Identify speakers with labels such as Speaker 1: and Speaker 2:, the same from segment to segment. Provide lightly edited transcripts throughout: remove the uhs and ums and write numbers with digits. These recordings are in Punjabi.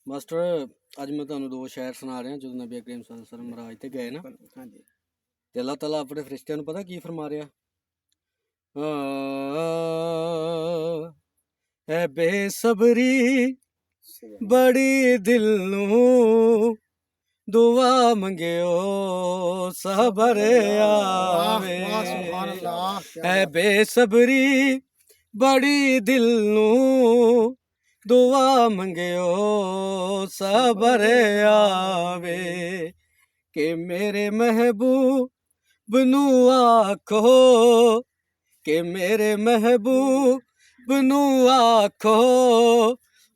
Speaker 1: ਮਾਸਟਰ ਅੱਜ ਮੈਂ ਤੁਹਾਨੂੰ ਦੋ ਸ਼ਾਇਰ ਸੁਣਾ ਰਿਹਾ। ਜਦੋਂ ਨਬੀ ਕਰੀਮ ਸੱਲੱਲਾਹੁ ਅਲੈहि ਵਸੱਲਮ ਮਰਾਜ ਤੇ ਗਏ ਨਾ,
Speaker 2: ਹਾਂਜੀ
Speaker 1: ਤੇ ਅੱਲਾਹ ਤਾਲਾ ਆਪਣੇ ਫਰਿਸ਼ਤਿਆਂ ਨੂੰ ਪਤਾ ਕੀ ਫਰਮਾ ਰਿਹਾ? ਹੈ ਬੇਸਬਰੀ ਬੜੀ ਦਿਲ ਨੂੰ ਦੁਆ ਮੰਗਿਓ ਸਬਰ ਆਵੇ।
Speaker 2: ਸੁਭਾਨ ਅੱਲਾਹ।
Speaker 1: ਹੈ ਬੇਸਬਰੀ ਬੜੀ ਦਿਲ ਨੂੰ ਦੁਆ ਮੰਗਿਓ ਸਬਰ ਆਵੇ। ਕਿ ਮੇਰੇ ਮਹਿਬੂਬ ਨੂੰ ਆਖੋ, ਕਿ ਮੇਰੇ ਮਹਿਬੂਬ ਨੂੰ ਆਖੋ,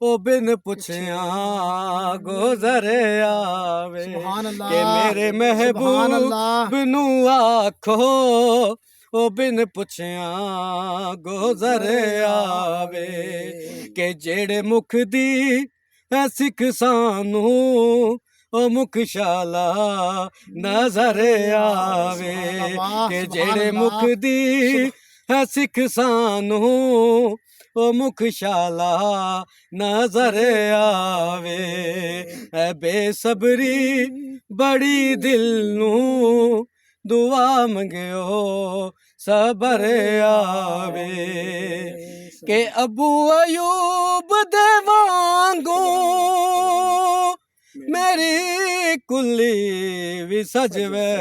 Speaker 1: ਉਹ ਬਿਨ ਪੁੱਛਿਆ ਗੁਜ਼ਰ ਆਵੇ।
Speaker 2: ਸੁਭਾਨ ਅੱਲਾਹ।
Speaker 1: ਕਿ ਮੇਰੇ ਮਹਿਬੂਬ ਨੂੰ ਆਖੋ, ਉਹ ਬਿਨ ਪੁੱਛਿਆ ਗੁਜ਼ਰ ਆਵੇ। ਕਿ ਜਿਹੜੇ ਮੁਖ ਦੀ ਹੈ ਸਿੱਖ ਸਾਨੂੰ, ਉਹ ਮੁਖ ਸ਼ਾਲਾ ਨਜ਼ਰ ਆਵੇ। ਕਿ ਜਿਹੜੇ ਮੁਖ ਦੀ ਹੈ ਸਿੱਖ ਸਾਨੂੰ, ਉਹ ਮੁਖ ਸ਼ਾਲਾ ਨਜ਼ਰ ਆਵੇ। ਹੈ ਬੇਸਬਰੀ ਬੜੀ ਦਿਲ ਨੂੰ ਦੁਆ ਮੰਗਿਓ ਸਬਰ ਆਵੇ। ਕਿ ਅਬੂ ਅਯੂਬ ਦੇ ਵਾਂਗੂ ਮੇਰੀ ਕੁੱਲੀ ਵੀ ਸਜਵੇ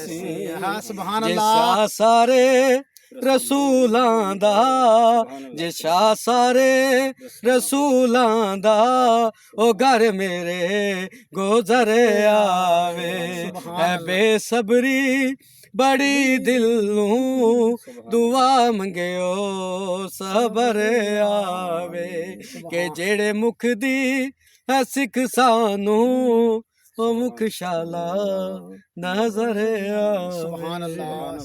Speaker 1: ਸੀ।
Speaker 2: ਸੁਭਾਨ
Speaker 1: ਜੇ
Speaker 2: ਅੱਲਾਹ।
Speaker 1: ਸ਼ਾਹ ਸਾਰੇ ਰਸੂਲਾਂ ਦਾ, ਜੇ ਸ਼ਾਹ ਸਾਰੇ ਰਸੂਲਾਂ ਦਾ, ਉਹ ਘਰ ਮੇਰੇ ਗੁਜ਼ਰ ਆਵੇ। ਹੈ ਬੇਸਬਰੀ ਬੜੀ ਦਿਲ ਨੂੰ ਦੁਆ ਮੰਗਿਓ ਸਬਰ ਆਵੇ। ਕਿ ਜਿਹੜੇ ਮੁਖ ਦੀ ਹੈ ਸਿੱਖ ਸਾਨੂੰ, ਉਹ ਮੁਖ ਸ਼ਾਲਾ ਨਜ਼ਰ ਆਵੇ।
Speaker 2: ਸੁਭਾਨ ਅੱਲਾਹ।